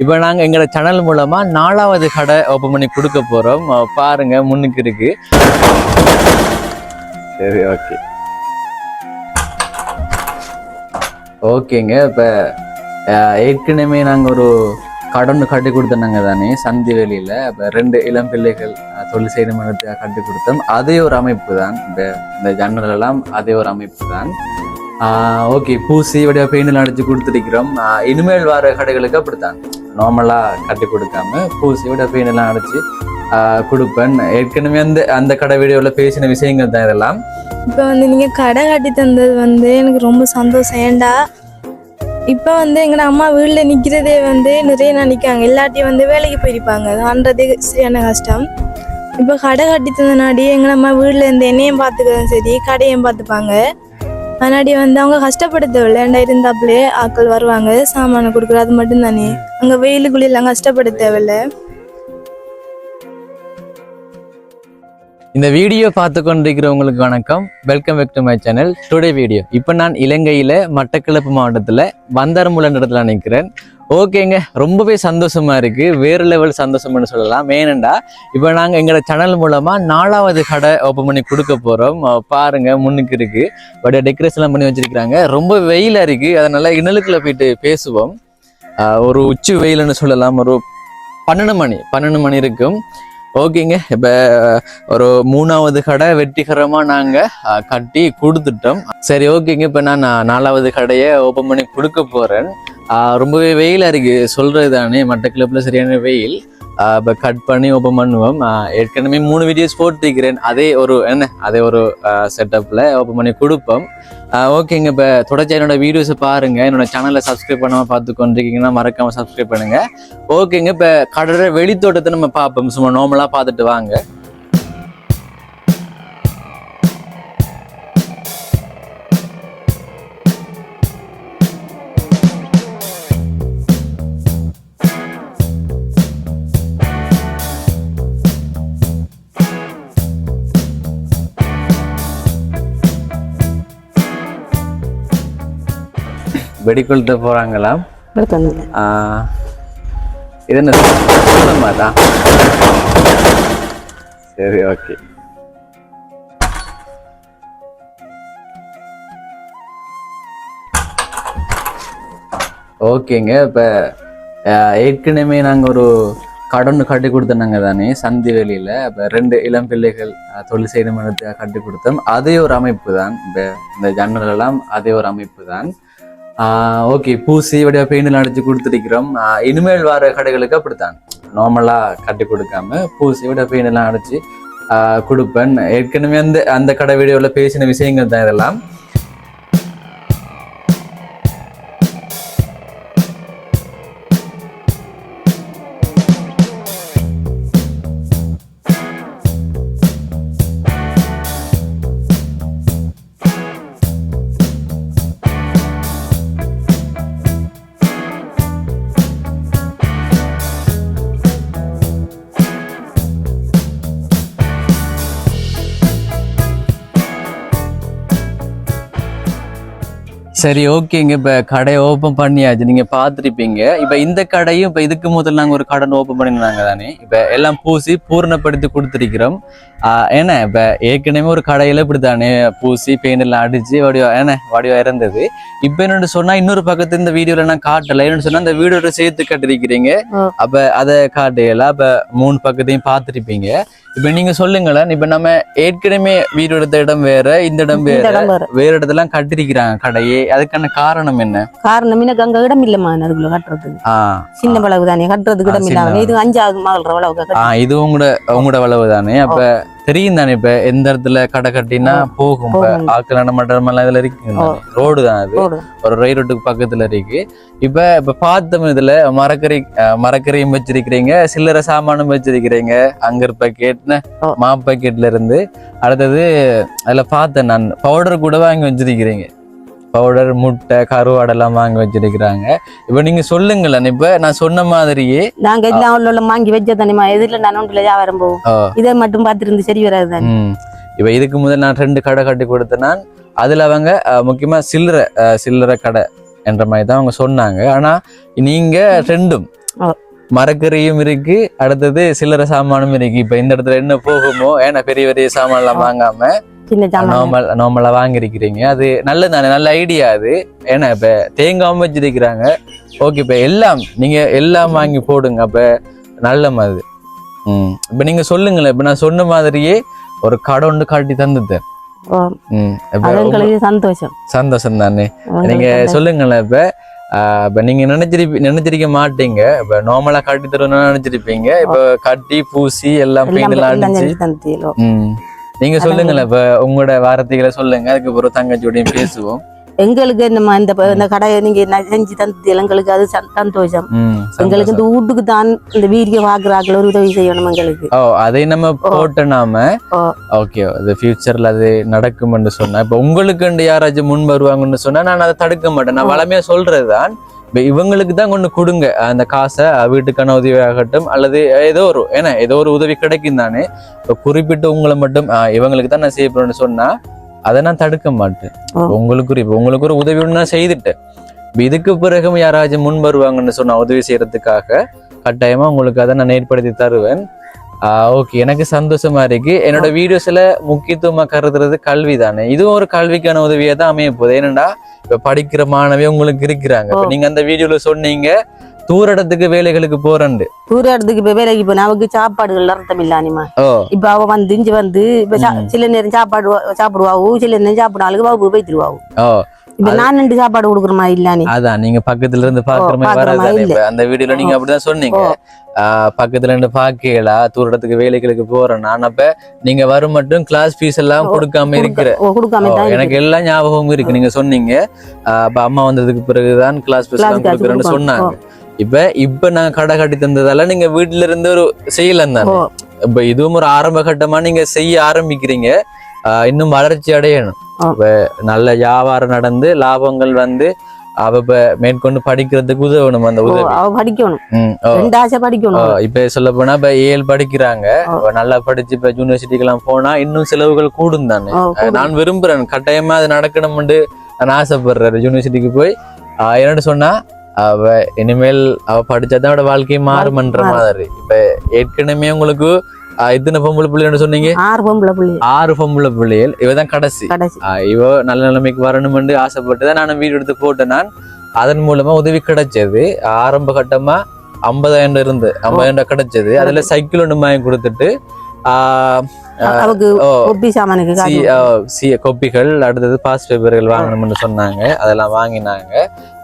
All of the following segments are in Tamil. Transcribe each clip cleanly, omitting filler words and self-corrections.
இப்போ நாங்கள் எங்களோட சேனல் மூலமா 4வது கடை ஓப்பன் பண்ணி கொடுக்க போறோம். பாருங்க முன்னுக்கு இருக்கு. சரி, ஓகே ஓகேங்க. இப்போ ஏற்கனவே நாங்கள் ஒரு கடன் கட்டி கொடுத்தோங்க தானே சந்தி வெளியில. இப்போ 2 இளம் பிள்ளைகள் தொழில் செய்யும் இடத்துக்காக கட்டி கொடுத்தோம். அதே ஒரு அமைப்பு தான் இந்த ஜன்னல் எல்லாம் அதே ஒரு அமைப்பு தான். ஓகே, பூசி வடிவ பெயிண்டில் அடிச்சு கொடுத்துருக்கிறோம். இனிமேல் வர கடைகளுக்கு அப்படித்தான் நார்மலாக கட்டி கொடுக்காம பூசி வடிவ பெயிண்டெல்லாம் அடிச்சு கொடுப்பேன். ஏற்கனவே அந்த கடை வீடியோவில் பேசின விஷயங்கள் தான் இதெல்லாம். இப்போ நீங்கள் கடை கட்டி தந்தது எனக்கு ரொம்ப சந்தோஷம். ஏண்டா இப்போ எங்கள் அம்மா வீட்டில் நிற்கிறதே நிறைய நினைக்காங்க. எல்லாத்தையும் வேலைக்கு போயிருப்பாங்க. அதுன்றதே சரியான கஷ்டம். இப்போ கடை கட்டி தந்தனாடி எங்கள் அம்மா வீட்டில் இருந்து என்னையும் பார்த்துக்கிறதும் சரி கடையும் பார்த்துப்பாங்க. அதனாடி அவங்க கஷ்டப்படுத்தவில்லை. ஏண்டா இருந்தாப்புலே ஆட்கள் வருவாங்க சாமானை கொடுக்குற அது மட்டும் தானே. அங்கே வெயிலுக்குள்ளெல்லாம் கஷ்டப்பட தேவையில்லை. இந்த வீடியோ பார்த்து கொண்டிருக்கிறவங்களுக்கு வணக்கம். Welcome back to my channel. Today video இப்போ நான் இலங்கையில் மட்டக்களப்பு மாவட்டத்தில் வந்தாரமுல இடத்துல நிற்கிறேன். ஓகேங்க, ரொம்பவே சந்தோஷமா இருக்கு. வேறு லெவல் சந்தோஷம்னு சொல்லலாம். ஏனண்டா இப்போ நாங்கள் எங்களோட சேனல் மூலமா 4வது கடை ஓப்பன் பண்ணி கொடுக்க போறோம். பாருங்க முன்னுக்கு இருக்கு. பட் டெக்கரேஷன்லாம் பண்ணி வச்சிருக்கிறாங்க. ரொம்ப வெயிலா இருக்கு. அதனால இணலுக்குள்ள போயிட்டு பேசுவோம். ஒரு உச்சி வெயில்னு சொல்லலாம். ஒரு 12 மணி இருக்கும். ஓகேங்க, இப்போ ஒரு 3வது கடை வெற்றிகரமாக நாங்கள் கட்டி கொடுத்துட்டோம். சரி, ஓகேங்க. இப்போ நான் 4வது கடையை ஓப்பன் பண்ணி கொடுக்க போகிறேன். ரொம்பவே வெயிலாக இருக்குது சொல்கிறது தானே. மட்டக்களப்பில் சரியான வெயில். இப்போ கட் பண்ணி ஓப்பன் பண்ணுவோம். ஏற்கனவே 3 வீடியோஸ் போட்டுருக்கிறேன். அதே ஒரு செட்டப்பில் ஓப்பன் பண்ணி கொடுப்போம். ஓகேங்க, இப்போ தொடர்ச்சியாக என்னோட வீடியோஸை பாருங்கள். என்னோட சேனலை சப்ஸ்கிரைப் பண்ணாமல் பார்த்து கொண்டிருக்கீங்கன்னா மறக்காமல் சப்ஸ்கிரைப் பண்ணுங்கள். ஓகேங்க, இப்போ கடற்கரை வெளித்தோட்டத்தை நம்ம பார்ப்போம். சும்மா நார்மலாக பார்த்துட்டு வாங்க. வெடிக்கொளுத்த போறாங்களாம். இது என்ன தான்? சரி, ஓகே. ஓகேங்க, இப்போ ஏற்கனவே நாங்கள் ஒரு கடன் கட்டி கொடுத்தோங்க தானே சந்தி வெளியில. இப்போ 2 இளம் பிள்ளைகள் தொழில் செய்யும் இடத்துக்காக கட்டி கொடுத்தோம். அதே ஒரு அமைப்பு தான். இந்த ஜன்னல் எல்லாம் அதே ஒரு அமைப்பு தான். ஓகே, பூசி வடிவ பெயிண்டில் அடிச்சு கொடுத்துருக்கிறோம். இனிமேல் வர கடைகளுக்கு அப்படித்தான் நார்மலாக கட்டி கொடுக்காம பூசி வடிவ பெயிண்டெல்லாம் அடிச்சு கொடுப்பேன். ஏற்கனவே அந்த கடை வீடியோவில் பேசின விஷயங்கள் தான் இதெல்லாம். சரி, ஓகேங்க. இப்போ கடையை ஓப்பன் பண்ணியாச்சு. நீங்கள் பார்த்துருப்பீங்க. இப்போ இந்த கடையும் இப்போ இதுக்கு முதல்ல நாங்கள் ஒரு கடை ஓப்பன் பண்ணியிருந்தாங்க தானே. இப்போ எல்லாம் பூசி பூர்ணப்படுத்தி கொடுத்துருக்கிறோம். ஏன்னா இப்போ ஏற்கனவே ஒரு கடையில் இப்படி தானே பூசி பெயிண்ட் எல்லாம் அடிச்சு வடிவா இருந்தது. இப்போ என்னென்னு சொன்னால் இன்னொரு பக்கத்து இந்த வீடியோவில் நான் காட்டலை. என்னென்னு சொன்னால் இந்த வீடியோட சேர்த்து கட்டிருக்கிறீங்க. அப்போ அதை காட்டையில இப்போ 3 பக்கத்தையும் பார்த்துருப்பீங்க. இப்ப நீங்க சொல்லுங்களேன். இப்ப நம்ம ஏற்கனவே வீடு எடுத்த இடம் வேற, இந்த இடம் வேற இடத்துல கட்டிருக்கிறாங்க கடையே. அதுக்கான காரணம் என்ன? காரணம் எனக்கு அங்க இடம் இல்லம்மா. அதுக்குள்ள கட்டுறதுக்கு சின்ன வளவு தானே. கட்டுறதுக்கு இடம் இல்லாம இது 5வது மகள் வளவு. இது உங்களோட வளவு தானே. அப்ப தெரியும் தானே. இப்ப எந்த இடத்துல கடை கட்டினா போகும். ஆக்கள் நடமாட்டம் எல்லாம் இதுல இருக்கு. ரோடு தான் அது. ஒரு ரயில் ரோட்டுக்கு பக்கத்துல இருக்கு. இப்ப பார்த்தோம். இதுல மரக்கரையும் வச்சிருக்கிறீங்க, சில்லறை சாமானும் வச்சிருக்கிறீங்க. அங்க பக்கெட் மாப் பக்கெட்ல இருந்து அடுத்தது அதுல பார்த்தேன் நான் பவுடர் கூட வாங்கி வச்சிருக்கிறீங்க. பவுடர், முட்டை, கருவாடெல்லாம் வாங்கி வச்சிருக்கிறாங்க. இப்ப நீங்க சொல்லுங்களேன். இப்ப நான் சொன்ன மாதிரியே நாங்க எல்லாம் வாங்கி வச்ச தானேமா. எதுல நான் ஒன்றுல வியாபாரம் போவோம். இதை மட்டும் பார்த்துருந்து சரி வராது தானே. இப்ப இதுக்கு முதல் நான் 2 கடை கட்டி கொடுத்தேன். அதுல அவங்க முக்கியமா சில்லறை கடை என்ற மாதிரி தான் அவங்க சொன்னாங்க. ஆனா நீங்க 2 ஓ. மரக்கறியும் இருக்கு, அடுத்தது சில்லறை சாமானும் இருக்கு. இப்ப இந்த இடத்துல என்ன போகுமோ, ஏன்னா பெரிய பெரிய சாமான் எல்லாம் வாங்காம நார்மலா வாங்கிருக்கிறீங்க. அது நல்லது தானே, நல்ல ஐடியா அது. ஏன்னா இப்ப தேங்காவும் வச்சிருக்கிறாங்க. ஓகே, இப்ப எல்லாம் நீங்க எல்லாம் வாங்கி போடுங்க. அப்ப நல்ல மாதிரி. இப்ப நீங்க சொல்லுங்களேன். இப்ப நான் சொன்ன மாதிரியே ஒரு கடை ஒன்று காட்டி தந்துட்டேன். சந்தோஷம் தானே. நீங்க சொல்லுங்களேன். இப்ப நீங்க நினைச்சிருக்க மாட்டீங்க. இப்ப நார்மலா கட்டி தருவோம்னு நினைச்சிருப்பீங்க. இப்ப கட்டி பூசி எல்லாம் பெயிண்ட் எல்லாம் அடிச்சு. நீங்க சொல்லுங்களேன். இப்ப உங்களோட வார்த்தைகளை சொல்லுங்க. அதுக்கப்புறம் தங்கச்சியோடையும் பேசுவோம். எங்களுக்கு இந்த கடையை நீங்க செஞ்சு தந்தது எங்களுக்கு அது சந்தோஷம். எங்களுக்கு இந்த வீட்டுக்கு தான் இந்த வீடியோ பாக்குறாக்கள் ஒரு உதவி செய்யணும் எங்களுக்கு. அதை நம்ம போட்டு நாம ஓகே அது ஃபியூச்சர்ல அது நடக்கும்னு சொன்னா, இப்ப உங்களுக்கு யாராச்சும் முன் வருவாங்கன்னு சொன்னா நான் அதை தடுக்க மாட்டேன். நான் வளமையா சொல்றதுதான், இவங்களுக்கு தான் கொண்டு கொடுங்க அந்த காசை, வீட்டுக்கான உதவி ஆகட்டும் அல்லது ஏதோ ஒரு உதவி கிடைக்கும் தானே. இப்ப குறிப்பிட்டு உங்களை மட்டும் இவங்களுக்கு தான் நான் செய்யப்படுறேன்னு சொன்னா அதை நான் தடுக்க மாட்டேன். உங்களுக்கு ஒரு உதவி நான் செய்துட்டேன். இதுக்கு பிறகும் யாராச்சும் முன் வருவாங்கன்னு சொன்னா உதவி செய்யறதுக்காக கட்டாயமா உங்களுக்கு அதை நான் ஏற்படுத்தி தருவேன். ஓகே, எனக்கு சந்தோஷமா இருக்கு. என்னோட வீடியோஸ்ல முக்கியத்துவமா கருதுறது கல்வி தானே. இதுவும் ஒரு கல்விக்கான உதவியா தான் அமைய போகுது. ஏன்னா இப்ப படிக்கிற மாணவி உங்களுக்கு இருக்கிறாங்க. நீங்க அந்த வீடியோல சொன்னீங்க தூர இடத்துக்கு வேலைகளுக்கு போறேன். தூர இடத்துக்கு இப்ப வேலைக்கு போன அவருக்கு சாப்பாடுகள் அர்த்தம் இல்லானிமா. இப்ப அவ வந்து இஞ்சி வந்து இப்ப சில நேரம் சாப்பிடுவாவு, சில நேரம் சாப்பிடாளுக்கு வகுப்பு போய்த்திருவாவு. இப்ப நான் 2 சாப்பாடு கொடுக்குற மாதிரி இல்லானே. அதான் நீங்க பக்கத்துல இருந்து பாக்குற மாதிரி வராது. அந்த வீடியோல நீங்க அப்படிதான் சொன்னீங்க. பக்கத்துல இருந்து பாக்கலா தூர இடத்துக்கு வேலைகளுக்கு போறேன் நான். அப்ப நீங்க வரும் மட்டும் கிளாஸ் ஃபீஸ் எல்லாம் கொடுக்காம இருக்கிற எனக்கு எல்லாம் ஞாபகம் இருக்கு. நீங்க சொன்னீங்க அப்ப அம்மா வந்ததுக்கு பிறகுதான் கிளாஸ் ஃபீஸ் எல்லாம் கொடுக்குறேன்னு சொன்னாங்க. இப்ப நான் கடை கட்டி தந்ததால நீங்க வீட்டுல இருந்து ஒரு செய்யலாம் தானே. இப்ப இதுவும் ஒரு ஆரம்ப கட்டமா நீங்க செய்ய ஆரம்பிக்கிறீங்க. இன்னும் வளர்ச்சி அடையணும். இப்ப நல்ல வியாபாரம் நடந்து லாபங்கள் வந்து அவ மேற்கொண்டு படிக்கிறதுக்கு உதவணும். அந்த உதவி படிக்கணும். இப்ப சொல்ல போனா இப்ப 7 படிக்கிறாங்க. நல்லா படிச்சு இப்ப யூனிவர்சிட்டிக்கு எல்லாம் போனா இன்னும் செலவுகள் கூடும் தானே. நான் விரும்புறேன், கட்டாயமா அது நடக்கணும்னு நான் ஆசைப்படுறேன். யூனிவர்சிட்டிக்கு போய் என்னன்னு சொன்னா அவ இனிமேல் அவ படிச்சாதான் அவட வாழ்க்கையை மாறுமன்ற மாதிரி. இப்ப ஏற்கனவே உங்களுக்கு எத்தனை பொம்பளை பிள்ளைன்னு சொன்னீங்க? 6 பொம்பளை பிள்ளைகள். இவதான் கடைசி. இவ நல்ல நிலைமைக்கு வரணும்னு ஆசைப்பட்டுதான் நான் வீடு எடுத்து போட்டேன். நான் அதன் மூலமா உதவி கிடைச்சது. ஆரம்ப கட்டமா 50,000 கிடைச்சது. அதுல சைக்கிள் ஒண்ணு வாங்கி கொடுத்துட்டு கொப்பிகள் அடுத்தது பாஸ் பேப்பர்கள் வாங்கணும்னு சொன்னாங்க. அதெல்லாம் வாங்கினாங்க.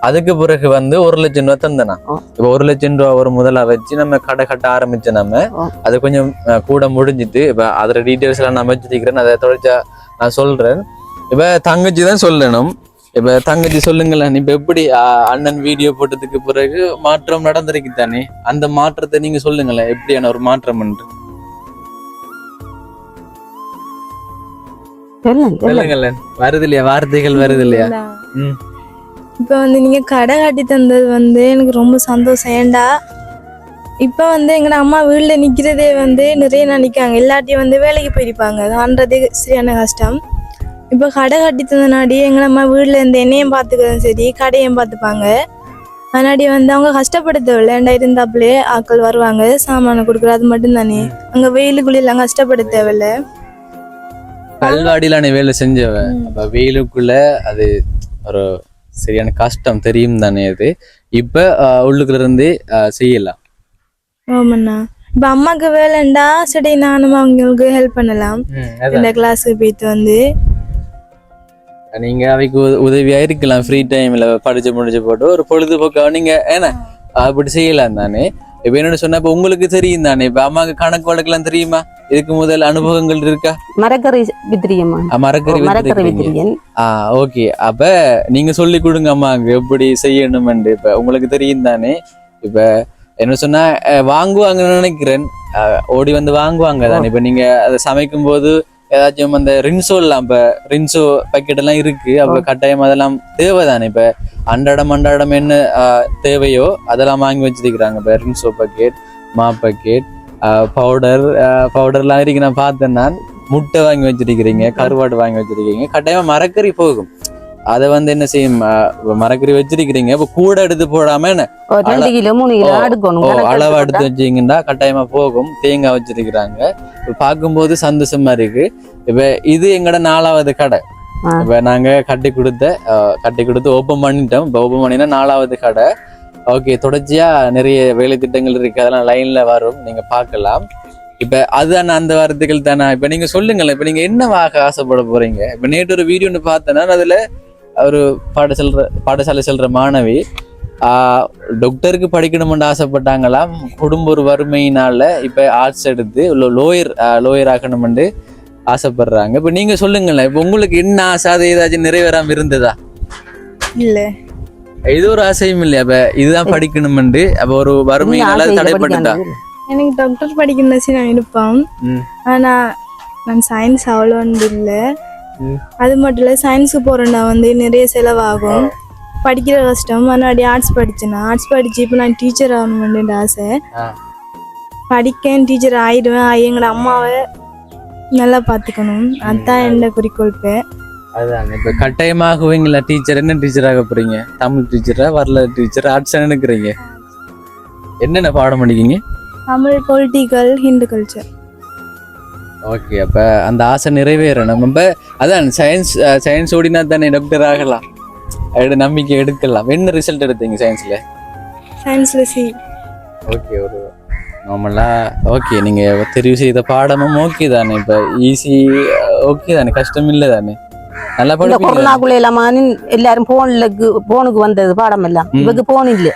அதுக்கு பிறகு வந்து 1 லட்சம் ரூபாய் தந்தனா. இப்ப 1 லட்சம் ரூபாய் ஒரு முதலா வச்சு நம்ம கடை கட்ட ஆரம்பிச்ச நம்ம அது கொஞ்சம் கூட முடிஞ்சிட்டு இப்ப அதோட டீட்டெயில்ஸ் எல்லாம் நான் வச்சுக்கிறேன். அதை தொடர்ச்சா நான் சொல்றேன். இப்ப தங்கச்சி தான் சொல்லணும். இப்ப தங்கச்சி சொல்லுங்களேன். இப்ப எப்படி அண்ணன் வீடியோ போட்டதுக்கு பிறகு மாற்றம் நடந்திருக்கு தானே, அந்த மாற்றத்தை நீங்க சொல்லுங்களேன். எப்படியான ஒரு மாற்றம் என்று சொல்லுங்களேன். வருது இல்லையா, வார்த்தைகள் வருது இல்லையா? இப்ப வந்து நீங்க கடை கட்டி தந்தது வந்து எனக்கு ரொம்ப சந்தோஷம். ஏண்டா இப்ப வந்து எங்க அம்மா வீட்டுல நிக்கிறதே வந்து நிறைய நினைக்காங்க. எல்லாத்தையும் வந்து வேலைக்கு போயிருப்பாங்க. அதுன்றதே சரியான கஷ்டம். இப்ப கடை கட்டி தந்தனாடி எங்க அம்மா வீட்டுல இருந்து என்னையும் பாத்துக்கிறதும் சரி, கடையும் பாத்துப்பாங்க. அதனாடி வந்து அவங்க கஷ்டப்படுத்தவில்லை. ஏண்டா இருந்தாப்புலே ஆட்கள் வருவாங்க, சாமான கொடுக்குற, அது மட்டும் தானே. அங்க வெயிலுக்குள்ள எல்லாம் கஷ்டப்பட தேவையில்லை. கல்வாடியிலான வேலை செஞ்சவன். அப்ப வெயிலுக்குள்ள அது ஒரு சரியான கஷ்டம் தெரியும் தானே. அது இப்ப உள்ளுக்குள்ள இருந்து செய்யலாம். ஆமாண்ணா. இப்ப அம்மாக்கு வேலைண்டா சரி நானும் அவங்களுக்கு ஹெல்ப் பண்ணலாம். இந்த கிளாஸுக்கு போயிட்டு வந்து நீங்க அவைக்கு உதவியா இருக்கலாம். ஃப்ரீ டைம்ல படிச்சு முடிச்சு போட்டு ஒரு பொழுதுபோக்கா நீங்க ஏன்னா அப்படி செய்யலாம் தானே. இப்ப என்னன்னு சொன்னா இப்ப உங்களுக்கு தெரியும் தானே. இப்ப அம்மாவுக்கு கணக்கு வழக்கெல்லாம் தெரியுமா? இதுக்கு முதல் அனுபவங்கள் இருக்கா? மரக்கறி வித்திரியமா? மரக்கறி ஓகே. அப்ப நீங்க சொல்லி கொடுங்க அம்மாவுக்கு எப்படி செய்யணும்னு. இப்ப உங்களுக்கு தெரியும் தானே. இப்ப என்ன சொன்னா வாங்குவாங்கன்னு நினைக்கிறேன். ஓடி வந்து வாங்குவாங்க தானே. இப்ப நீங்க அதை சமைக்கும் போது ஏதாச்சும் அந்த ரின்சோ எல்லாம் இப்ப ரின்சோ பாக்கெட் எல்லாம் இருக்கு. அப்ப கட்டாயம் அதெல்லாம் தேவைதானே. இப்ப அன்றாடம் என்ன தேவையோ அதெல்லாம் வாங்கி வச்சிருக்கிறாங்க. இப்ப ரின்சோ பாக்கெட், மா பாக்கெட், பவுடர்லாம் இருக்கு. நான் பார்த்தேன். நான் முட்டை வாங்கி வச்சிருக்கிறீங்க, கருவாடு வாங்கி வச்சிருக்கீங்க. கட்டாயமா மரக்கறி போகும். அதை வந்து என்ன செய்யும் மரக்கறி வச்சிருக்கிறீங்க இப்ப கூட எடுத்து போடாம என்ன 2 கிலோ 3 கிலோ எடுக்கணும் அளவா எடுத்து வச்சீங்கன்னா கட்டாயமா போகும். தேங்காய் வச்சிருக்கிறாங்க. இப்ப பார்க்கும்போது சந்தோஷமா இருக்கு. இப்ப இது எங்கட 4வது கடை. இப்ப நாங்க கட்டி கொடுத்து ஓபன் பண்ணிட்டோம். இப்ப ஓபன் பண்ணினா 4வது கடை. ஓகே, தொடர்ச்சியா நிறைய வேலை திட்டங்கள் இருக்கு, அதெல்லாம் லைன்ல வரும், நீங்க பார்க்கலாம். இப்ப அதுதானே அந்த வார்த்தைகள் தானே. இப்ப நீங்க சொல்லுங்களேன், இப்ப நீங்க என்னவாக ஆசைப்பட போறீங்க? இப்ப நேற்று ஒரு வீடியோ ஒன்று பார்த்தேன்னா அதுல ஒரு பாடசாலை செல்ற மாணவி டாக்டருக்கு படிக்கணும்னு ஆசைப்பட்டாங்களாம். குடும்ப ஒரு வறுமையினால இப்ப ஆர்ட்ஸ் எடுத்து லோயர் ஆகணும்னு ஆசைப்படுறாங்க. இப்ப நீங்க சொல்லுங்களேன், இப்ப உங்களுக்கு என்ன ஆசை? அது ஏதாச்சும் நிறைவேறாம இருந்ததா? இல்ல, இது ஒரு ஆசையும் இல்லையா? அப்ப இதுதான் படிக்கணும்னு அப்ப ஒரு வறுமையினால தடைப்பட்டுட்டா? எனக்கு டாக்டர் படிக்கணும்னு நான் இருப்பேன். ஆனா நான் சயின்ஸ் அவ்வளோ இல்லை. அது மட்டும் இல்லை, சயின்ஸுக்கு போகிறேன்னா வந்து நிறைய செலவாகும், படிக்கிற கஷ்டம். முன்னாடி ஆர்ட்ஸ் படித்தேன். ஆர்ட்ஸ் படித்து இப்போ நான் டீச்சர் ஆகணும்னு ஆசை. படிக்கேன், டீச்சர் ஆயிடுவேன். எங்களோட அம்மாவை நல்லா பார்த்துக்கணும், அதுதான் என்னோட குறிக்கோள். அதுதான் இப்போ கட்டாயமாகுவீங்களா டீச்சர்? என்ன டீச்சர் ஆக போறீங்க? தமிழ் டீச்சரா, வரலாறு டீச்சர், ஆர்ட்ஸ் நினைக்கிறீங்க? என்னென்ன பாடம் படிக்கீங்க? Tamil, political, Hindu culture. Okay, அப்ப அந்த ஆசை நிறைவேறணும். நம்ம அதான் சயின்ஸ் ஓடினா தானே டாக்டர் ஆகலாம், நம்பிக்கை எடுக்கலாம். என்ன ரிசல்ட் எடுத்தீங்க சயின்ஸ்ல? சயின்ஸ்ல சி. ஓகே, ஒரு நார்மலா ஓகே. நீங்க தெரிவு செய்த பாடமும் ஓகே தானே? இப்ப ஈஸி ஓகே தானே? கஷ்டம் இல்லை தானே? நல்லா படிப்பீங்க. கொரோனாக்குள்ள எல்லாம் எல்லாரும் போனுக்கு வந்தது பாடம் எல்லாம். இவருக்கு போன் இல்ல.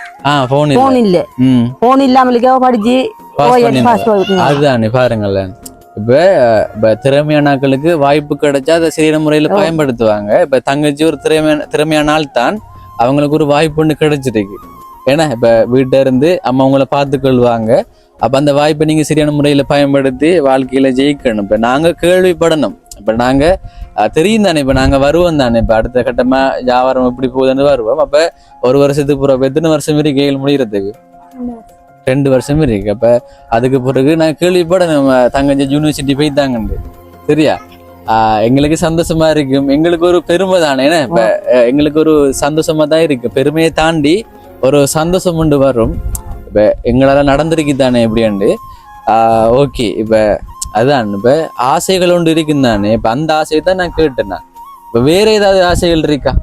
போன் இல்ல. போன் இல்லாமலுக்கே படிச்சு அதுதானே பாருங்களேன். இப்ப திறமையானாக்களுக்கு வாய்ப்பு கிடைச்சா அதை சரியான முறையில பயன்படுத்துவாங்க. இப்ப தங்கச்சி ஒரு திறமையான ஆள் தான், அவங்களுக்கு ஒரு வாய்ப்பு ஒண்ணு கிடைச்சிருக்கு. ஏன்னா இப்ப வீட்டுல இருந்து அம்மா அவங்கள பார்த்துக்கொள்வாங்க. அப்ப அந்த வாய்ப்பை நீங்க சரியான முறையில பயன்படுத்தி வாழ்க்கையில ஜெயிக்கணும். இப்ப நாங்க கேள்விப்படணும். இப்ப நாங்க தெரியும் தானே, இப்ப நாங்க வருவோம் தானே, இப்ப அடுத்த கட்டமா வியாபாரம் எப்படி போகுதுன்னு வருவோம். அப்ப ஒரு வருஷத்துக்கு பிறகு எத்தனை வருஷம் இருக்கு கேள் முடிகிறதுக்கு? 2 வருஷம் இருக்கு. அப்ப அதுக்கு பிறகு நான் கேள்விப்படணும் தங்கச்சி யூனிவர்சிட்டி போய்த்தாங்கண்டு. சரியா? எங்களுக்கு சந்தோஷமா இருக்கும், எங்களுக்கு ஒரு பெருமை தானே. ஏன்னா இப்ப எங்களுக்கு ஒரு சந்தோஷமா தான் இருக்கு. பெருமையை தாண்டி ஒரு சந்தோஷம் கொண்டு வரும். இப்ப எங்களால நடந்திருக்கு தானே எப்படியாண்டு. ஓகே, இப்ப அதான் இப்ப ஆசைகள் ஒன்று இருக்குன்னு தானே. இப்ப அந்த ஆசையை தான் நான் கேட்டேன். இப்ப வேற ஏதாவது ஆசைகள் இருக்கா?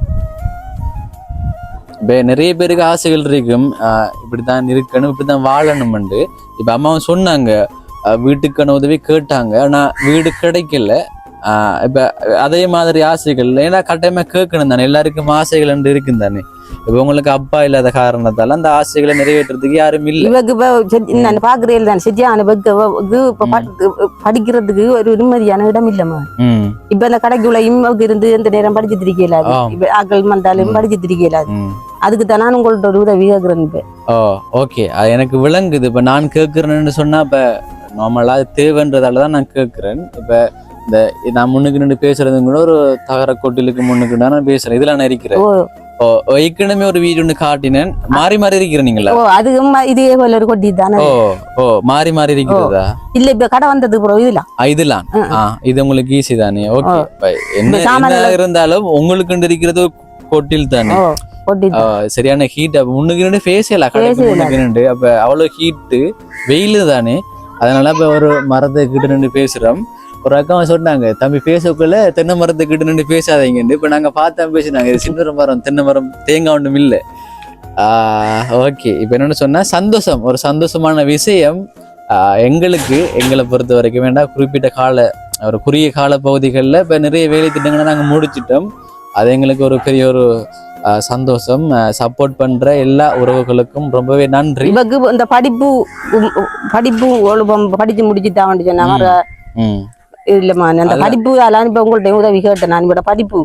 இப்ப நிறைய பேருக்கு ஆசைகள் இருக்கும், இப்படித்தான் இருக்கணும், இப்படித்தான் வாழணும்ண்டு. இப்ப அம்மாவும் சொன்னாங்க, வீட்டுக்கான உதவி கேட்டாங்க, ஆனா வீடு கிடைக்கல. இப்ப அதே மாதிரி ஆசைகள் ஏன்னா கட்டாயமா கேட்கணும் தானே. எல்லாருக்கும் ஆசைகள் என்று இருக்கும் தானே. இப்ப உங்களுக்கு அப்பா இல்லாத காரணத்தால அந்த ஆசைகளை நிறைவேற்றுறதுக்கு யாரும் இல்லை. இவக்கு நான் பாக்குறேன் தான் சரியான படிக்கிறதுக்கு ஒரு நிம்மதியான இடம் இல்லம்மா. இப்ப இந்த கடைக்குள்ள இம்மாவுக்கு இருந்து எந்த நேரம் படிச்சு திரிக்கலாது. இப்ப ஆக்கள் வந்தாலும் படிச்சு திரிக்கலாது. அதுக்கு தான் நான் உங்கள்ட்ட ஒரு உதவி கேட்கிறேன். இப்ப ஓகே, எனக்கு விளங்குது. இப்ப நான் கேட்கிறேன்னு சொன்னா இப்ப நார்மலா தேவைன்றதாலதான் நான் கேட்கிறேன். இப்ப இந்த நான் முன்னுக்கு நின்று பேசுறது கூட ஒரு தகர கொட்டிலுக்கு முன்னுக்கு நான் பேசுறேன். இதுல நான் இருக்கிறேன். ஏற்கனவே ஒரு வீடு ஒண்ணு காட்டினேன். மாறி மாறி இருக்கிறேன் நீங்களா? அதுக்கு இதே போல ஒரு கொட்டி தானே. மாறி மாறி இருக்கிறதா? இல்ல இப்ப கடை வந்தது இதெல்லாம் இது உங்களுக்கு ஈஸி தானே. ஓகே, என்ன இருந்தாலும் உங்களுக்கு இருக்கிறது கொட்டில் தானே. சரியான ஹீட். அப்ப முன்னுக்கு நின்று பேசல, கடைக்கு முன்னுக்கு நின்று. அப்ப அவ்வளவு ஹீட்டு, வெயிலு தானே. அதனால இப்ப ஒரு மரத்தை கிட்ட நின்று பேசுறோம். ஒரு அக்கா சொன்னாங்க, தம்பி பேசக்குள்ள தென்னை மரத்தை கிட்ட நின்று பேசாதீங்கன்னு. இப்ப நாங்க பார்த்தா பேசினாங்க, இது சின்ன மரம், தென்னை மரம், தேங்காய் ஒன்றும் இல்லை. ஓகே, இப்ப என்னன்னு சொன்னா சந்தோஷம், ஒரு சந்தோஷமான விஷயம் எங்களை பொறுத்த வரைக்கும் வேண்டாம். குறிப்பிட்ட ஒரு குறுகிய கால பகுதிகளில் இப்ப நிறைய வேலை திட்டங்களை நாங்க முடிச்சிட்டோம். அது எங்களுக்கு ஒரு பெரிய ஒரு சந்தோஷம். சப்போர்ட் பண்ற எல்லா உறவுகளுக்கும் ரொம்பவே நன்றி. இவக்கு இந்த படிப்பு படிச்சு முடிச்சுட்டான்னு சொன்னாங்க. இல்லம்மா, அந்த படிப்பு இப்ப உங்கள்ட்ட உதவி கேட்டேன். நான் இவட படிப்பு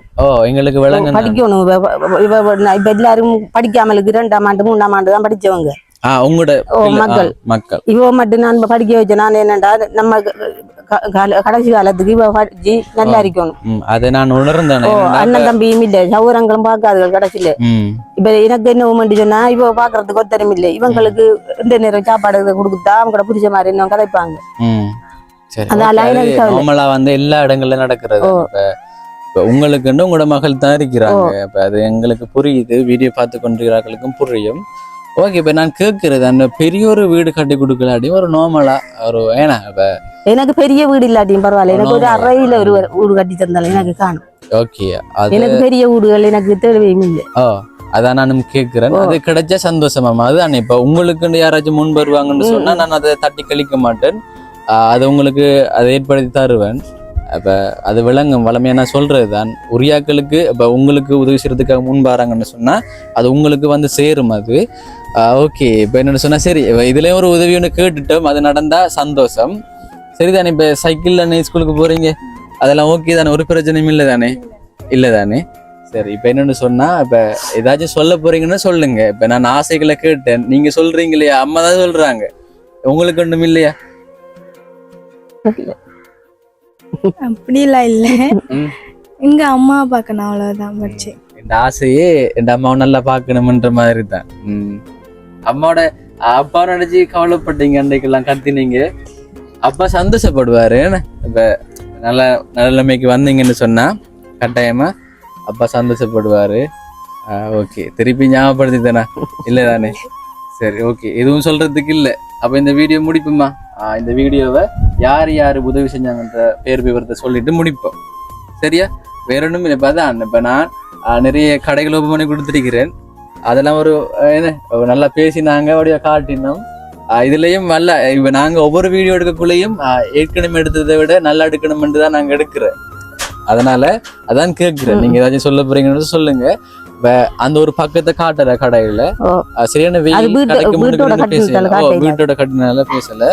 எங்களுக்கு படிக்கணும். இப்ப எல்லாரும் படிக்காமலுக்கு 2ஆம் ஆண்டு 3ஆம் ஆண்டு தான் படிச்சவங்க உங்களோட மக்கள். இவ மட்டும் நான் படிக்க வச்சேன். நான் என்னண்டா நம்ம கடைசி காலத்துக்கு இவ படிச்சு நல்லா இருக்கணும். அதை நான் உணர்ந்தேன். அண்ணன் தம்பியும் இல்ல, சௌரங்களும் பார்க்காதுகள் கடைசியில. இப்ப எனக்கு என்ன உமண்டி சொன்னா, இவ பாக்குறதுக்கு ஒத்தரம் இல்லை. இவங்களுக்கு இந்த நேரம் சாப்பாடு கொடுக்குதா அவங்க புரிச்ச மாதிரி இன்னும் கதைப்பாங்க. நார்மலா வந்து எல்லா இடங்கள்ல நடக்கிறது. இப்போ உங்களுக்குன்னு உங்களோட மகள் தான் இருக்கிறாங்க. அப்ப அது எங்களுக்கு புரியுது, வீடியோ பார்த்து கொண்டிருக்கிறார்களுக்கும் புரியும். ஓகே, இப்ப நான் கேட்கறது அந்த பெரிய ஒரு வீடு கட்டி கொடுக்கலாட்டி ஒரு நார்மலா ஒரு ஏன்னா இப்ப எனக்கு பெரிய வீடு இல்லாட்டியும் பரவாயில்ல, எனக்கு ஒரு அறையில ஒரு வீடு கட்டி தந்தாலும் எனக்கு காணும். ஓகே, அது எனக்கு பெரிய வீடுகள் எனக்கு தேவையும் இல்லை. அதான் நானும் கேட்கிறேன். அது கிடைச்சா சந்தோஷமாமா. அதுதான் இப்ப உங்களுக்கு யாராச்சும் முன் வருவாங்கன்னு சொன்னா நான் அதை தட்டி கழிக்க மாட்டேன். அது உங்களுக்கு அதை ஏற்படுத்தி தருவேன். அப்ப அது விளங்கும் வளமையா நான் சொல்றதுதான். உரியாக்களுக்கு இப்ப உங்களுக்கு உதவி செய்யறதுக்காக முன் வராங்கன்னு சொன்னா அது உங்களுக்கு வந்து சேரும். அது ஓகே. இப்ப என்னன்னு சொன்னா சரி, இதுலயும் ஒரு உதவி ஒன்று கேட்டுட்டோம், அது நடந்தா சந்தோஷம். சரிதானே? இப்ப சைக்கிள்ல நீ ஸ்கூலுக்கு போறீங்க, அதெல்லாம் ஓகே தானே? ஒரு பிரச்சனையும் இல்லை தானே? இல்லை தானே? சரி, இப்ப என்னன்னு சொன்னா இப்ப ஏதாச்சும் சொல்ல போறீங்கன்னு சொல்லுங்க. இப்ப நான் ஆசைகளை கேட்டேன், நீங்க சொல்றீங்க இல்லையா, அம்மா தான் சொல்றாங்க, உங்களுக்கு ஒன்றும் இல்லையா? அப்படிலாம் இல்ல, எங்க அம்மா பார்க்கணும் அவ்வளவுதான் படிச்சு. இந்த ஆசையே என் அம்மாவை நல்லா பார்க்கணும்ன்ற மாதிரி தான். அம்மாவோட அப்பா நினைச்சு கவலைப்பட்டீங்க, அன்றைக்கெல்லாம் கத்தினீங்க, அப்பா சந்தோஷப்படுவாரு. இப்ப நல்ல நிலைமைக்கு வந்தீங்கன்னு சொன்னா கட்டாயமா அப்பா சந்தோஷப்படுவாரு. ஓகே, திருப்பி ஞாபகப்படுத்தி தானே? இல்லை தானே? சரி, ஓகே, எதுவும் சொல்றதுக்கு இல்லை. அப்ப இந்த வீடியோ முடிப்போமா? இந்த வீடியோவை யார் யார் உதவி செஞ்சாங்கன்ற பேர் விவரத்தை சொல்லிட்டு முடிப்போம். சரியா? வேற ஒன்றும் இல்லை. இப்போ அதான் இப்போ நான் நிறைய கடைகள் ஓப்பன் பண்ணி கொடுத்துருக்கிறேன். அதெல்லாம் ஒரு நல்லா பேசினாங்க, அப்படியே காட்டினோம். இதுலயும் நல்ல இப்ப நாங்க ஒவ்வொரு வீடியோ எடுக்கக்குள்ளேயும் ஏற்கனவே எடுத்ததை விட நல்லா எடுக்கணும்னு தான் நாங்க எடுக்கிறோம். அதனால அதான் கேட்கிறேன், நீங்க ஏதாச்சும் சொல்ல போறீங்கன்னு சொல்லுங்க. அந்த ஒரு பக்கத்தை காட்டுற கடையில சரியான வீட்டோட கட்டினால பேசல.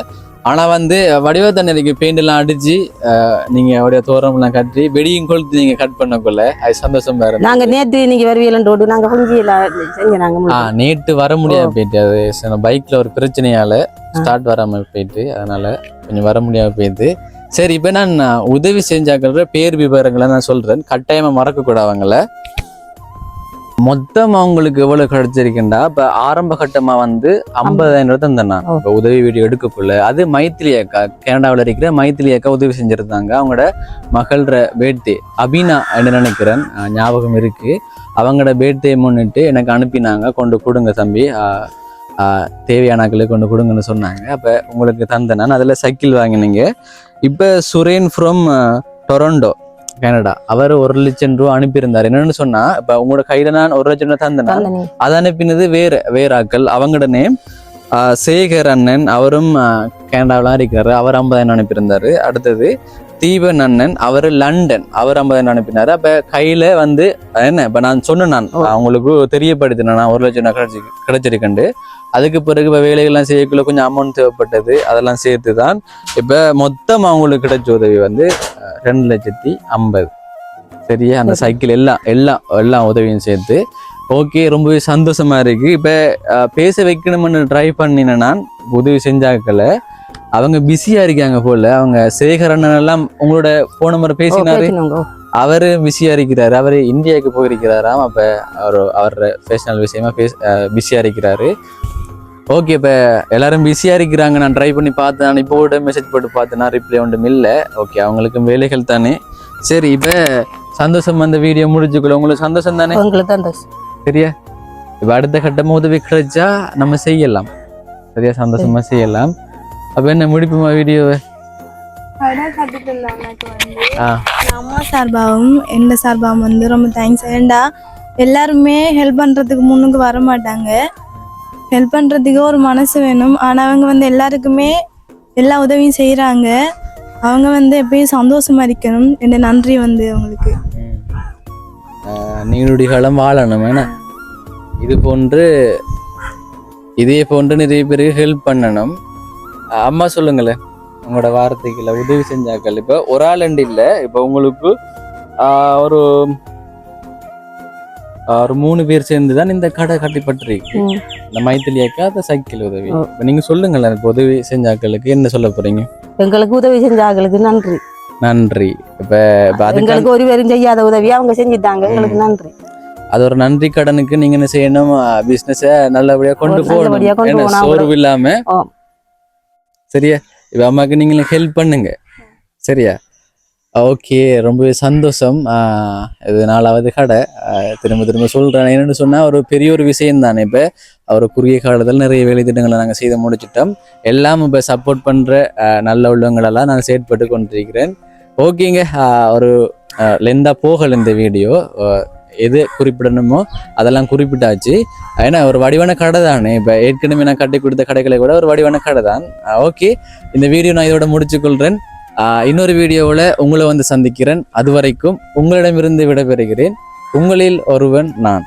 ஆனா வந்து வடிவ தண்ணீருக்கு பெயிண்ட் எல்லாம் அடிச்சு நீங்க அப்படியே தோரம் எல்லாம் கட்டி வெடியும் கொளுத்து நீங்க கட் பண்ணக்குள்ள அது சந்தோஷம் வேற. நாங்க நேத்து நீங்க வருவீங்களோடு நாங்க நேற்று வர முடியாம போயிட்டு, அது பைக்ல ஒரு பிரச்சனையால ஸ்டார்ட் வராம போயிட்டு, அதனால கொஞ்சம் வர முடியாம போயிட்டு. சரி, இப்ப நான் உதவி செஞ்சாக்கிற பேர் விவரங்களை நான் சொல்றேன், கட்டாயமா மறக்க கூட. அவங்கள மொத்தம் அவங்களுக்கு எவ்வளவு கிடைச்சிருக்குண்டா, இப்ப ஆரம்ப கட்டமா வந்து 50,000 தந்தேன் நான் இப்ப உதவி வீடியோ எடுக்கக்குள்ள. அது மைத்திலி அக்கா, கனடாவில் இருக்கிற மைத்திலி அக்கா உதவி செஞ்சிருந்தாங்க. அவங்களோட மகளோட பேர்தே அபினா என்று நினைக்கிறேன், ஞாபகம் இருக்கு. அவங்களோட பேர்தே முன்னிட்டு எனக்கு அனுப்பினாங்க, கொண்டு கொடுங்க தம்பி, தேவையானாக்களை கொண்டு கொடுங்கன்னு சொன்னாங்க. அப்ப உங்களுக்கு தந்தேன் நான். அதுல சைக்கிள் வாங்கினீங்க. இப்ப சுரேன் ஃப்ரம் டொரண்டோ, கனடா, அவர் 1,00,000 ரூபா அனுப்பியிருந்தார். என்னன்னு சொன்னா இப்ப உங்களோட கையில நான் 1,00,000 தந்தேன், அதை அனுப்பினது வேற ஆக்கள். அவங்களோட நேம் சேகர் அண்ணன், அவரும் கனடாவிலாம் இருக்கிறாரு, அவர் 50,000 அனுப்பியிருந்தாரு. அடுத்தது தீபன் அண்ணன், அவர் லண்டன், அவர் 50,000 அனுப்பினாரு. அப்ப கையில வந்து என்ன இப்ப நான் சொன்னேன், நான் அவங்களுக்கு தெரியப்படுத்தினேன் நான் 1,00,000 கிடைச்சிருக்கேன். அதுக்கு பிறகு இப்போ வேலைகள்லாம் செய்யக்குள்ள கொஞ்சம் அமௌண்ட் தேவைப்பட்டது, அதெல்லாம் சேர்த்து தான் இப்போ மொத்தம் அவங்களுக்கு கிடைச்ச உதவி வந்து 2,50,000. சரியா? அந்த சைக்கிள் எல்லாம் உதவியும் சேர்த்து. ஓகே, ரொம்பவே சந்தோஷமா இருக்கு. இப்போ பேச வைக்கணும்னு ட்ரை பண்ணினேன் நான், உதவி செஞ்சாக்கல அவங்க பிஸியா இருக்காங்க போல. அவங்க சேகரன் எல்லாம் உங்களோட போன் நம்பர் பேசினாரு, அவரு பிஸியா இருக்கிறாரு, அவரு இந்தியாவுக்கு போயிருக்கிறாராம். அப்ப அவர் பேர்சனல் விஷயமா பிஸியா இருக்கிறாரு. ஓகே, இப்போ எல்லாரும் பிஸியா இருக்கிறாங்க. நான் ட்ரை பண்ணி பார்த்தேன், நான் இப்போ கூட மெசேஜ் போட்டு பார்த்தேன்னா ரிப்ளை ஒன்றும் இல்லை. ஓகே, அவங்களுக்கும் வேலைகள் தானே. சரி, இப்போ சந்தோஷம், அந்த வீடியோ முடிச்சுக்கல. உங்களுக்கு சந்தோஷம் தானே? சரியா? இப்போ அடுத்த கட்டமா உதவி கிடைச்சா நம்ம செய்யலாம். சரியா? சந்தோஷமா செய்யலாம். அப்ப என்ன முடிப்புமா வீடியோவை? அம்மா சார்பாகவும் எந்த சார்பாகவும் வந்து ரொம்ப தேங்க்ஸ். ஏண்டா எல்லாருமே ஹெல்ப் பண்றதுக்கு முன்னுக்கு வர மாட்டாங்க, ஹெல்ப் பண்றதுக்கு ஒரு மனசு வேணும். ஆனா அவங்க வந்து எல்லாருக்குமே எல்லா உதவியும் செய்யறாங்க. அவங்க வந்து எப்பயும் சந்தோஷமா இருக்கணும். என்ன நன்றி வந்து அவங்களுக்கு. நீங்களுடைய காலம் வாழணும். ஏன்னா இதே போன்று நிறைய பேருக்கு ஹெல்ப் பண்ணணும். அம்மா சொல்லுங்களேன், உங்களோட வார்த்தைகளை உதவி செஞ்சாக்கள் இப்போ ஒரு ஆள் ரெண்டு இல்லை, இப்போ உங்களுக்கு ஒரு 3 பேர் சேர்ந்து தான் இந்த கடை கட்டிப்பட்டிருக்கு. இந்த மைத்திலி அக்கா, அந்த சைக்கிள் உதவி. இப்போ நீங்க சொல்லுங்களேன், இப்போ உதவி செஞ்சாக்களுக்கு என்ன சொல்ல போறீங்க? எங்களுக்கு உதவி செஞ்சாக்களுக்கு நன்றி. இப்ப எங்களுக்கு ஒரு பேரும் செய்யாத உதவி அவங்க செஞ்சுட்டாங்க, எங்களுக்கு நன்றி. அது ஒரு நன்றி கடனுக்கு நீங்க என்ன செய்யணும், பிசினஸ நல்லபடியா கொண்டு போகணும், சோர்வு இல்லாம. சரியா? இப்ப அம்மாக்கு நீங்க ஹெல்ப் பண்ணுங்க. சரியா? ஓகே, ரொம்பவே சந்தோஷம். இது 4வது கடை. திரும்ப திரும்ப சொல்கிறேன், என்னென்னு சொன்னால் ஒரு பெரிய ஒரு விஷயம் தானே. இப்போ ஒரு குறுகிய காலத்தில் நிறைய வேலை திட்டங்களை நாங்கள் செய்து முடிச்சிட்டோம். எல்லாம் இப்போ சப்போர்ட் பண்ணுற நல்ல உள்ளவங்களெல்லாம் நான் செயற்பட்டு கொண்டிருக்கிறேன். ஓகேங்க, ஒரு லெந்தாக போகலை இந்த வீடியோ. எது குறிப்பிடணுமோ அதெல்லாம் குறிப்பிட்டாச்சு. ஏன்னா ஒரு வடிவான கடை தானே. இப்போ ஏற்கனவே நான் கட்டி கொடுத்த கடைகளை கூட ஒரு வடிவான கடை தான். ஓகே, இந்த வீடியோ நான் இதோட முடிச்சுக்கொள்கிறேன். இன்னொரு வீடியோவில் உங்களை வந்து சந்திக்கிறேன். அது வரைக்கும் உங்களிடமிருந்து விடைபெறுகிறேன். உங்களில் ஒருவன் நான்.